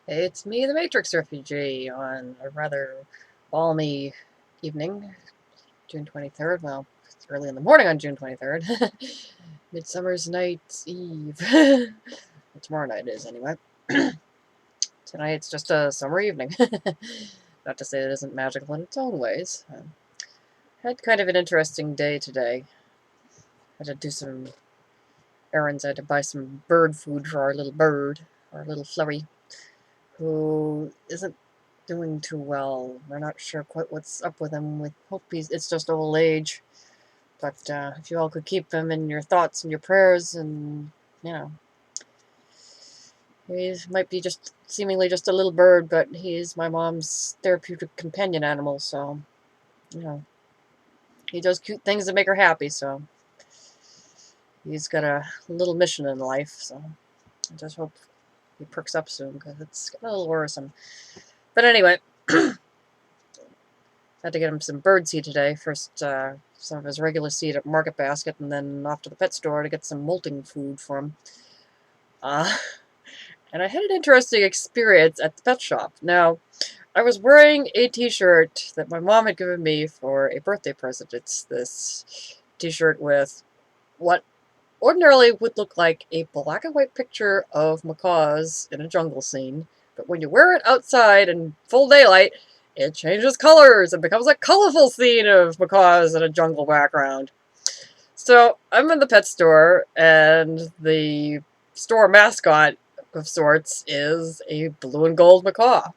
It's me, the Matrix refugee, on a rather balmy evening, June 23rd. Well, it's early in the morning on June 23rd. Midsummer's Night's Eve. Well, tomorrow night is, anyway. Tonight's just a summer evening. Not to say it isn't magical in its own ways. Had kind of an interesting day today. Had to do some errands. I had to buy some bird food for our little bird, our little Flurry, who isn't doing too well. We're not sure quite what's up with him. We hope it's just old age. But if you all could keep him in your thoughts and your prayers, and, you know, he might be just seemingly just a little bird, but he's my mom's therapeutic companion animal, so, you know, he does cute things that make her happy, so he's got a little mission in life, so I just hope he perks up soon, because it's getting a little worrisome. But anyway, had to get him some bird seed today. First, some of his regular seed at Market Basket, and then off to the pet store to get some molting food for him. And I had an interesting experience at the pet shop. Now, I was wearing a t-shirt that my mom had given me for a birthday present. It's this t-shirt with what ordinarily would look like a black and white picture of macaws in a jungle scene, but when you wear it outside in full daylight, it changes colors and becomes a colorful scene of macaws in a jungle background. So I'm in the pet store, and the store mascot of sorts is a blue and gold macaw,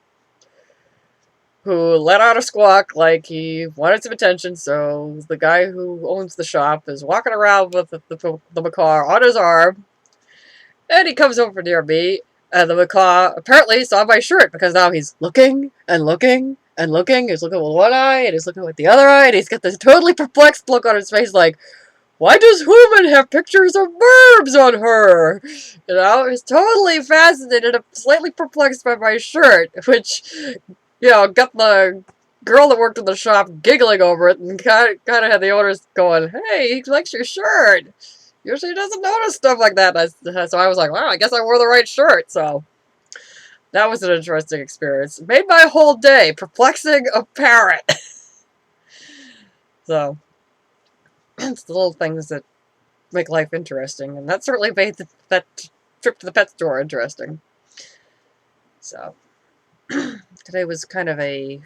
who let out a squawk like he wanted some attention. So the guy who owns the shop is walking around with the macaw on his arm, and he comes over near me, and the macaw apparently saw my shirt, because now he's looking and looking and looking. He's looking with one eye, and he's looking with the other eye, and he's got this totally perplexed look on his face like, why does woman have pictures of verbs on her? You know, he's totally fascinated and slightly perplexed by my shirt, which, you know, got the girl that worked in the shop giggling over it, and kind of had the owners going, hey, he likes your shirt. Usually doesn't notice stuff like that. So I was like, wow, I guess I wore the right shirt. So that was an interesting experience. It made my whole day perplexing a parrot. So it's the little things that make life interesting, and that certainly made that trip to the pet store interesting. So today was kind of a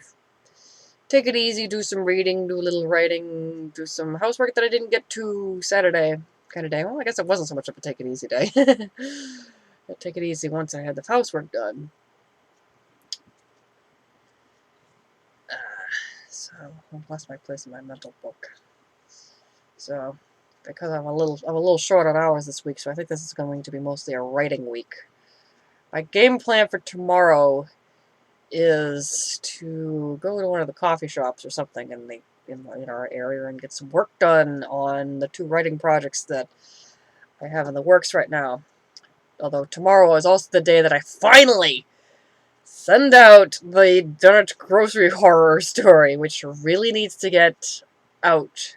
take it easy, do some reading, do a little writing, do some housework that I didn't get to Saturday kind of day. Well, I guess it wasn't so much of a take it easy day. I'd take it easy once I had the housework done. So I've lost my place in my mental book. So because I'm a little short on hours this week, so I think this is going to be mostly a writing week. My game plan for tomorrow is to go to one of the coffee shops or something in our area and get some work done on the 2 writing projects that I have in the works right now. Although tomorrow is also the day that I finally send out the Donut Grocery Horror story, which really needs to get out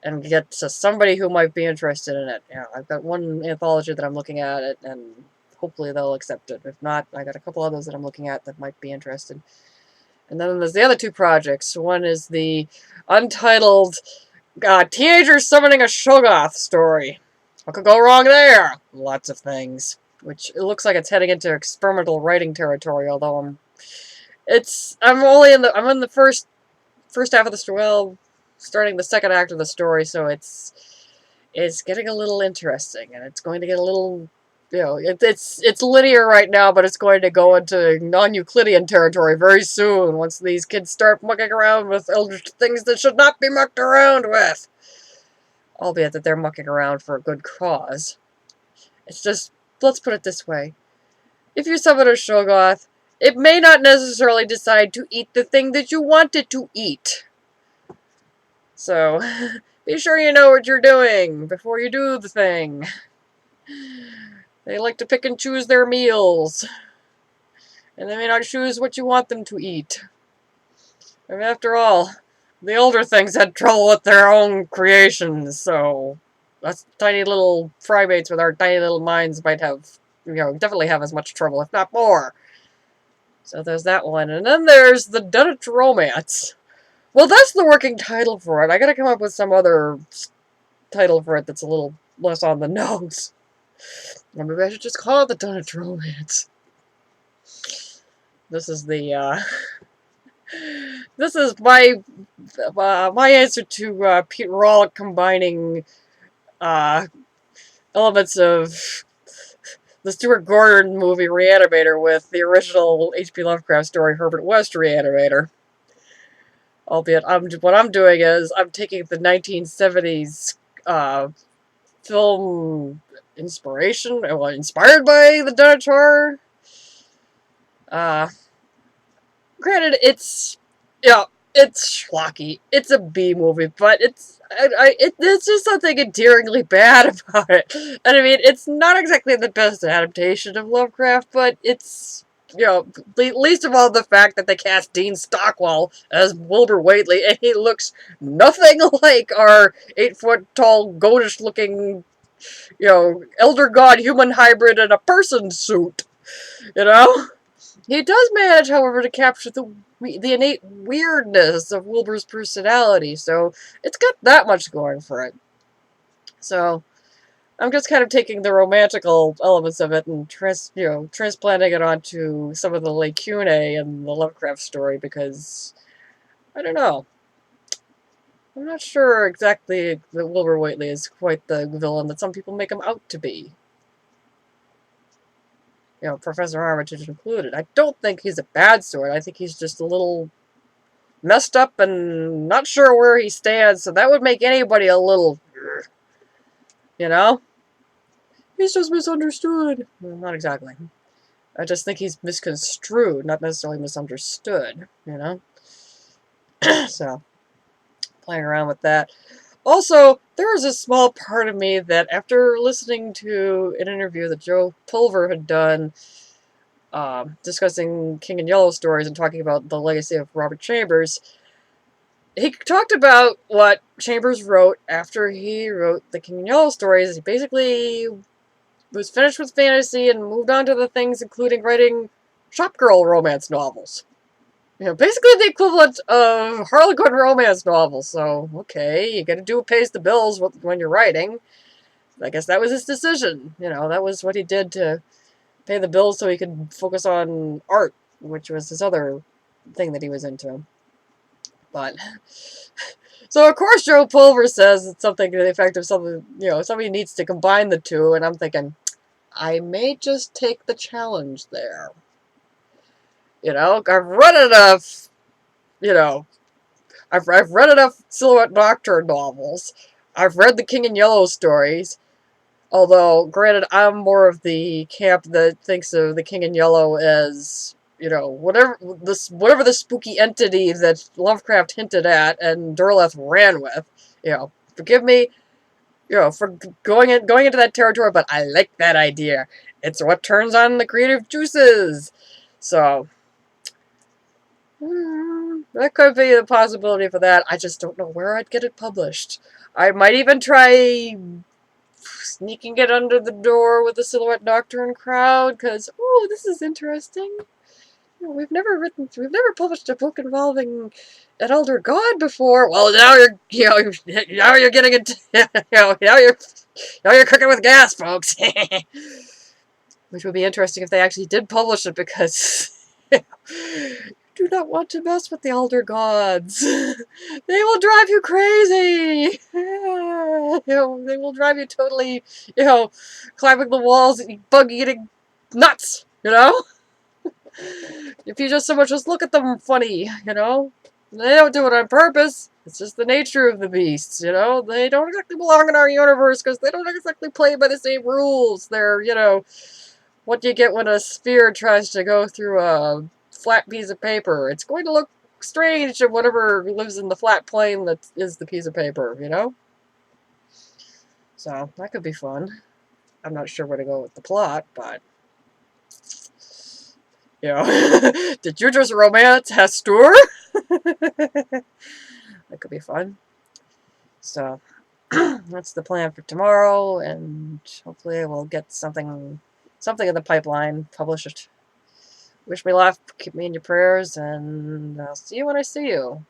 and get to somebody who might be interested in it. You know, I've got one anthology that I'm looking at it, and hopefully they'll accept it. If not, I got a couple others that I'm looking at that might be interested. And then there's the other 2 projects. One is the untitled Teenager Summoning a Shoggoth story. What could go wrong there? Lots of things. Which it looks like it's heading into experimental writing territory, although I'm in the first half of the story. Well, starting the second act of the story, so it's getting a little interesting, and it's going to get a little, you know, it's linear right now, but it's going to go into non-Euclidean territory very soon once these kids start mucking around with things that should not be mucked around with. Albeit that they're mucking around for a good cause. It's just, let's put it this way. If you summon a Shoggoth, it may not necessarily decide to eat the thing that you want it to eat. So, be sure you know what you're doing before you do the thing. They like to pick and choose their meals, and they may not choose what you want them to eat. And after all, the older things had trouble with their own creations, so us tiny little primates with our tiny little minds might have, you know, definitely have as much trouble, if not more, So there's that one. And then there's the Dunwich Romance. Well, that's the working title for it. I gotta come up with some other title for it that's a little less on the nose. Or maybe I should just call it the Dunwich Romance. This is the, this is my answer to Pete Rawle combining elements of the Stuart Gordon movie Reanimator with the original H.P. Lovecraft story Herbert West Reanimator. Albeit, what I'm doing is I'm taking the 1970s film inspiration, well, inspired by the Dutch horror. Granted, it's, yeah, it's schlocky. It's a B movie, but it's just something endearingly bad about it. And I mean, it's not exactly the best adaptation of Lovecraft, but it's, least of all the fact that they cast Dean Stockwell as Wilbur Whately, and he looks nothing like our 8-foot-tall, goatish-looking, elder god human hybrid in a person suit, you know? He does manage, however, to capture the innate weirdness of Wilbur's personality, so it's got that much going for it. So I'm just kind of taking the romantical elements of it and transplanting it onto some of the lacunae in the Lovecraft story because I don't know. I'm not sure exactly that Wilbur Whately is quite the villain that some people make him out to be. Professor Armitage included. I don't think he's a bad sort. I think he's just a little messed up and not sure where he stands, so that would make anybody a little, He's just misunderstood. Well, not exactly. I just think he's misconstrued, not necessarily misunderstood, So, playing around with that. Also, there was a small part of me that after listening to an interview that Joe Pulver had done discussing King and Yellow stories and talking about the legacy of Robert Chambers, he talked about what Chambers wrote after he wrote the King and Yellow stories. He basically was finished with fantasy and moved on to the things including writing shopgirl romance novels. Basically the equivalent of Harlequin romance novels. So, okay, you gotta do what pays the bills when you're writing. I guess that was his decision. That was what he did to pay the bills so he could focus on art, which was his other thing that he was into. But, so of course Joe Pulver says it's something to the effect of somebody needs to combine the two, and I'm thinking, I may just take the challenge there. I've read enough, I've read enough Silhouette Nocturne novels. I've read the King and Yellow stories. Although, granted, I'm more of the camp that thinks of the King in Yellow as, whatever the spooky entity that Lovecraft hinted at and Derleth ran with. Forgive me, for going into that territory, but I like that idea. It's what turns on the creative juices. So, that could be the possibility for that. I just don't know where I'd get it published. I might even try sneaking it under the door with the Silhouette Nocturne crowd, because, this is interesting. We've never published a book involving an elder god before. Well, now now you're getting into, now you're cooking with gas, folks. Which would be interesting if they actually did publish it, because do not want to mess with the elder gods. They will drive you crazy. They will drive you totally, climbing the walls, bug eating nuts. If you just so much as look at them funny, they don't do it on purpose. It's just the nature of the beasts, They don't exactly belong in our universe because they don't exactly play by the same rules. They're, what do you get when a sphere tries to go through a flat piece of paper? It's going to look strange to whatever lives in the flat plane that is the piece of paper, So, that could be fun. I'm not sure where to go with the plot, but, did you just romance Hastur? That could be fun. So, that's the plan for tomorrow, and hopefully we'll get something in the pipeline, publish it Wish me luck, keep me in your prayers, and I'll see you when I see you.